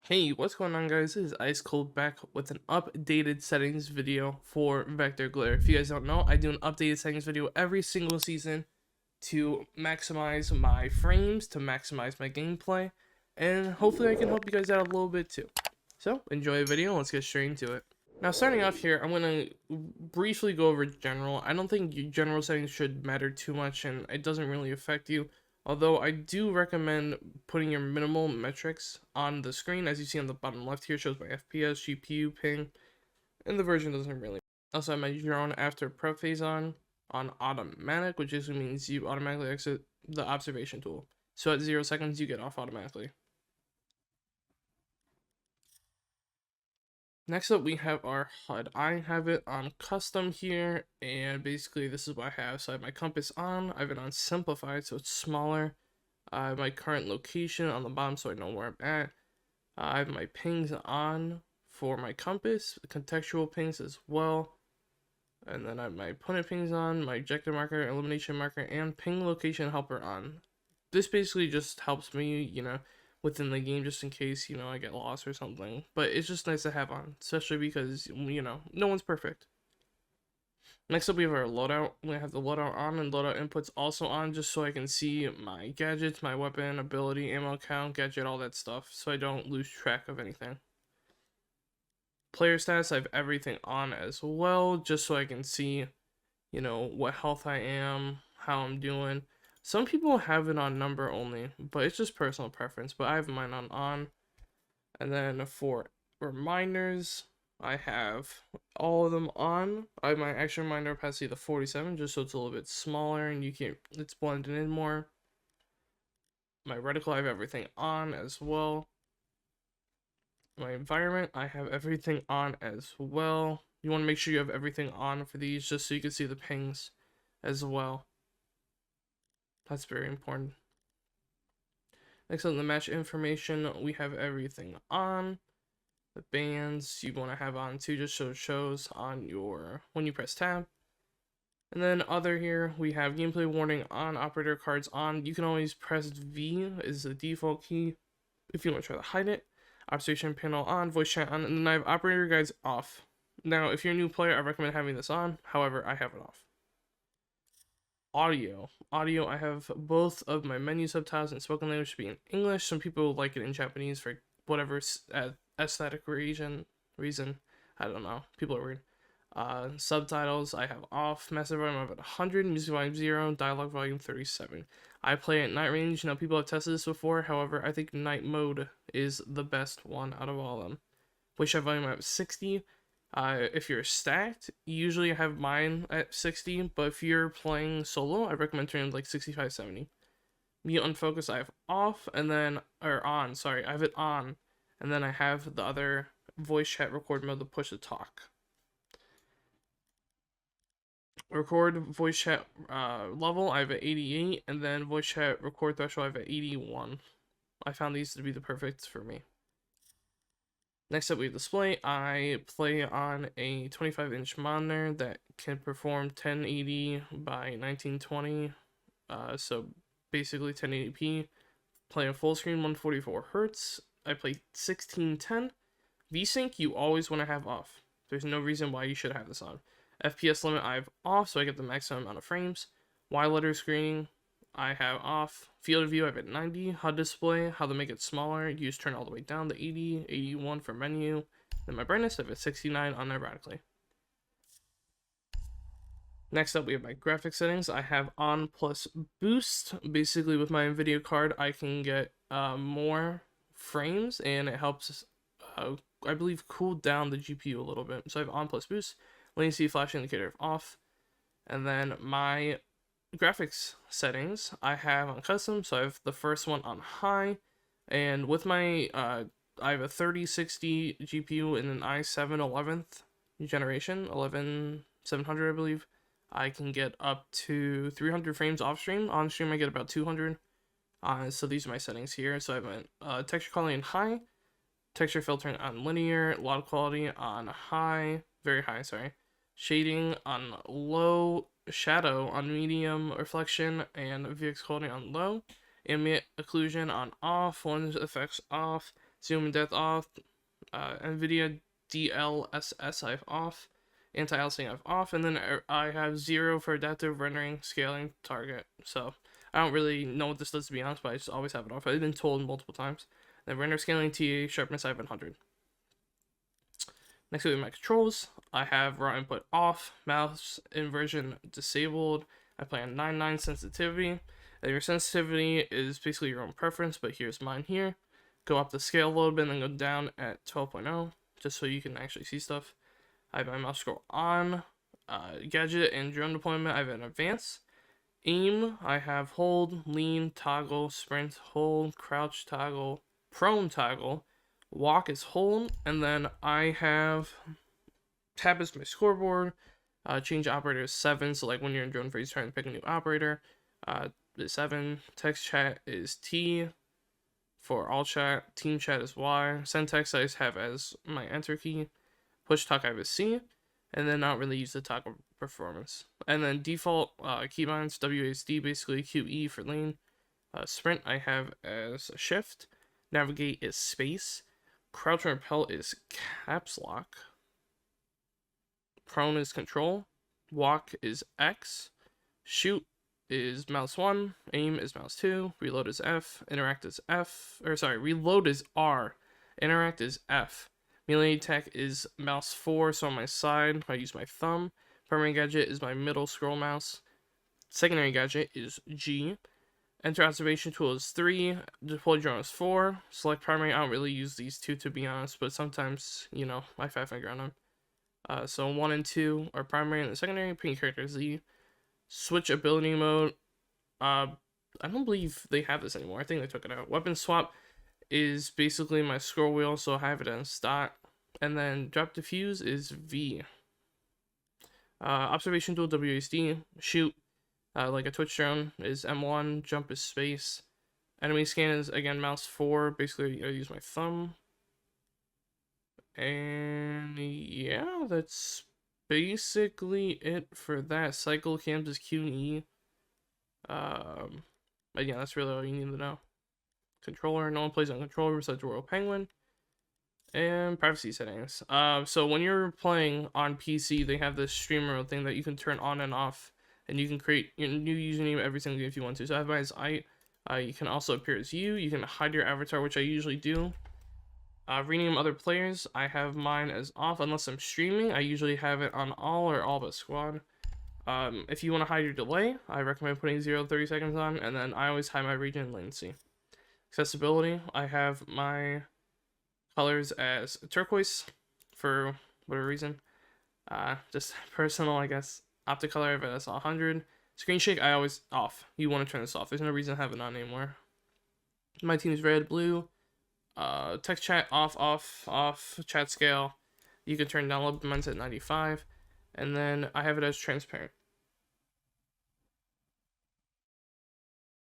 Hey, what's going on, guys? This is Ice Cold back with an updated settings video for Vector Glare. If you guys don't know, I do an updated settings video every single season to maximize my frames, to maximize my gameplay, and hopefully I can help you guys out a little bit too. So, enjoy the video, let's get straight into it. Now, starting off here, I'm going to briefly go over general. I don't think general settings should matter too much, and it doesn't really affect you. Although I do recommend putting your minimal metrics on the screen. As you see on the bottom left here, shows my FPS, GPU, ping, and the version doesn't really. Also, I have my drone after prep phase on automatic, which basically means you automatically exit the observation tool. So at 0 seconds, you get off automatically. Next up, we have our HUD. I have it on custom here, and basically this is what I have. So I have my compass on, I have it on simplified, so it's smaller. I have my current location on the bottom so I know where I'm at. I have my pings on for my compass, contextual pings as well. And then I have my opponent pings on, my objective marker, elimination marker, and ping location helper on. This basically just helps me, within the game just in case, I get lost or something. But it's just nice to have on, especially because, no one's perfect. Next up, we have our loadout. We have the loadout on and loadout inputs also on, just so I can see my gadgets, my weapon, ability, ammo count, gadget, all that stuff, so I don't lose track of anything. Player status, I have everything on as well, just so I can see, what health I am, how I'm doing. Some people have it on number only, but it's just personal preference, but I have mine on. And then for reminders, I have all of them on. I have my action reminder opacity to 47, just so it's a little bit smaller and it's blended in more. My reticle, I have everything on as well. My environment, I have everything on as well. You want to make sure you have everything on for these, just so you can see the pings as well. That's very important. Next on the match information, we have everything on. The bands you want to have on too, just so it shows on when you press tab. And then other here, we have gameplay warning on, operator cards on. You can always press V is the default key if you want to try to hide it. Observation panel on, voice chat on, and then I have operator guides off. Now, if you're a new player, I recommend having this on. However, I have it off. Audio, I have both of my menu subtitles and spoken language to be in English. Some people like it in Japanese for whatever aesthetic reason. I don't know. People are weird. Subtitles I have off. Massive volume I have at 100. Music volume 0. Dialogue volume 37. I play at night range. Now, people have tested this before. However, I think night mode is the best one out of all of them. Voice chat volume I have 60. If you're stacked, usually I have mine at 60, but if you're playing solo, I recommend turning like 65, 70. Mute unfocus I have off, and then, or on, sorry, I have it on, and then I have the other voice chat record mode to push to talk. Record voice chat level, I have at 88, and then voice chat record threshold, I have at 81. I found these to be the perfect for me. Next up, we have display. I play on a 25-inch monitor that can perform 1080 by 1920. So basically 1080p. Play a full screen 144 Hz. I play 1610. VSync you always want to have off. There's no reason why you should have this on. FPS limit I have off so I get the maximum amount of frames. Y letter screening I have off. Field of view I have at 90. HUD display, how to make it smaller, you just turn all the way down to 80, 81 for menu. Then my brightness I have at 69 unironically. Next up, we have my graphics settings. I have on plus boost. Basically, with my NVIDIA card, I can get more frames, and it helps, I believe, cool down the GPU a little bit. So I have on plus boost. Latency flash indicator off. And then my graphics settings I have on custom, so I have the first one on high, and with my I have a 3060 GPU in an i7 11th generation, 11700 I believe. I can get up to 300 frames off stream. On stream I get about 200. So these are my settings here. So I have a texture quality on high, texture filtering on linear, lot quality on high, very high, sorry. Shading on low, shadow on medium, reflection and VX quality on low, ambient occlusion on off, lens effects off, zoom and depth off, NVIDIA DLSS I have off, anti-aliasing I have off, and then I have 0 for adaptive rendering scaling target. So I don't really know what this does, to be honest, but I just always have it off. I've been told multiple times. Then render scaling TA sharpness I have 100. Next, we have my controls. I have raw input off, mouse inversion disabled. I play on 9.9 sensitivity. And your sensitivity is basically your own preference, but here's mine here. Go up the scale a little bit and then go down at 12.0, just so you can actually see stuff. I have my mouse scroll on. Gadget and drone deployment, I have an advanced. Aim, I have hold, lean, toggle, sprint, hold, crouch, toggle, prone, toggle. Walk is hold, and then I have tab is my scoreboard. Change operator is 7, so like when you're in drone phase trying to pick a new operator, is 7. Text chat is T for all chat. Team chat is Y. Send text I have as my enter key. Push talk I have as C, and then not really use the toggle performance. And then default keybinds WASD, basically QE for lane. Sprint I have as a shift. Navigate is space. Crouch and repel is caps lock. Prone is control. Walk is X. Shoot is mouse 1. Aim is mouse 2. Reload is F. Interact is F. Reload is R. Interact is F. Melee attack is mouse 4, so on my side, I use my thumb. Primary gadget is my middle scroll mouse. Secondary gadget is G. Enter observation tool is 3. Deploy drone is 4. Select primary, I don't really use these two, to be honest, but sometimes, you know, I find my ground on. So 1 and 2 are primary, and the secondary. Ping character Z. Switch ability mode. I don't believe they have this anymore. I think they took it out. Weapon swap is basically my scroll wheel, so I have it as dot. And then drop diffuse is V. Observation tool WASD. Shoot, like a Twitch drone, is M1. Jump is space. Enemy scan is, again, mouse 4. Basically, I use my thumb. And yeah, that's basically it for that. Cycle cams is Q and E. But yeah, that's really all you need to know. Controller, no one plays on controller besides Royal Penguin. And privacy settings. So when you're playing on PC, they have this streamer mode thing that you can turn on and off, and you can create your new username every single game if you want to. So I have mine as I. You can also appear as you. You can hide your avatar, which I usually do. Rename other players, I have mine as off unless I'm streaming. I usually have it on all or all but squad. If you want to hide your delay, I recommend putting 0 to 30 seconds on, and then I always hide my region and latency. Accessibility, I have my colors as turquoise for whatever reason. Just personal, I guess. Optic color, I have it as 100. Screen shake, I always off. You want to turn this off. There's no reason to have it on anymore. My team is red, blue. Text chat off. Chat scale, you can turn down a little bit. Mine's at 95. And then I have it as transparent.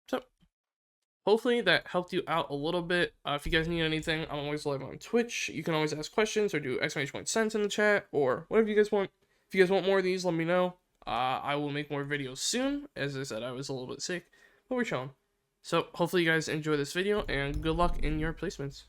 So hopefully that helped you out a little bit. If you guys need anything, I'm always live on Twitch. You can always ask questions or do exclamation point sense in the chat or whatever you guys want. If you guys want more of these, let me know. I will make more videos soon. As I said, I was a little bit sick, but we're chilling. So hopefully you guys enjoy this video, and good luck in your placements.